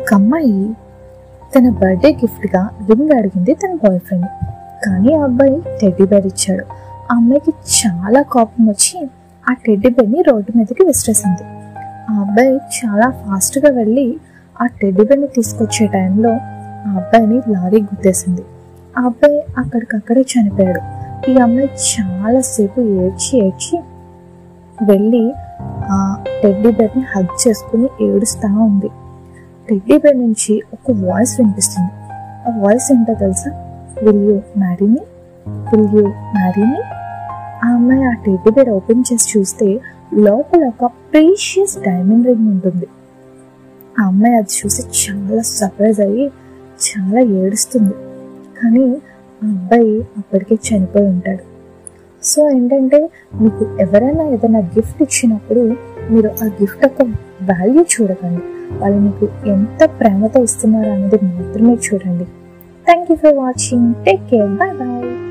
ఒక అమ్మాయి తన బర్త్డే గిఫ్ట్గా రింగ్ అడిగింది తన బాయ్ ఫ్రెండ్. కానీ ఆ అబ్బాయి టెడ్డీ బేర్ ఇచ్చాడు. ఆ అమ్మాయికి చాలా కోపం వచ్చి ఆ టెడ్డీ బేర్ని రోడ్డు మీదకి విసిరేసింది. ఆ అబ్బాయి చాలా ఫాస్ట్గా వెళ్ళి ఆ టెడ్డీ బేర్ని తీసుకొచ్చే టైంలో ఆ అబ్బాయిని లారీ గుద్దేసింది. ఆ అబ్బాయి అక్కడికక్కడే చనిపోయాడు. ఈ అమ్మాయి చాలాసేపు ఏడ్చి వెళ్ళి ఆ టెడ్డీ బేర్ని హగ్ చేసుకుని ఏడుస్తూ ఉంది. టెడ్డీ బేర్ నుంచి ఒక వాయిస్ వినిపిస్తుంది. ఆ వాయిస్ ఏంటో తెలుసా? Will you marry me, will you marry me. ఆ అమ్మాయి ఆ టెడ్డీ బేర్ ఓపెన్ చేసి చూస్తే లోపల ఒక ప్రీషియస్ డైమండ్ రింగ్ ఉంటుంది. ఆ అమ్మాయి అది చూసి చాలా సర్ప్రైజ్ అయ్యి చాలా ఏడుస్తుంది. కానీ ఆ అబ్బాయి అప్పటికే చనిపోయి ఉంటాడు. సో ఏంటంటే, మీకు ఎవరైనా ఏదైనా గిఫ్ట్ ఇచ్చినప్పుడు మీరు ఆ గిఫ్ట్ యొక్క వాల్యూ చూడకండి, వాళ్ళు మీకు ఎంత ప్రేమతో ఇస్తున్నారు అనేది మాత్రమే చూడండి. Thank you for watching. Take care. Bye bye.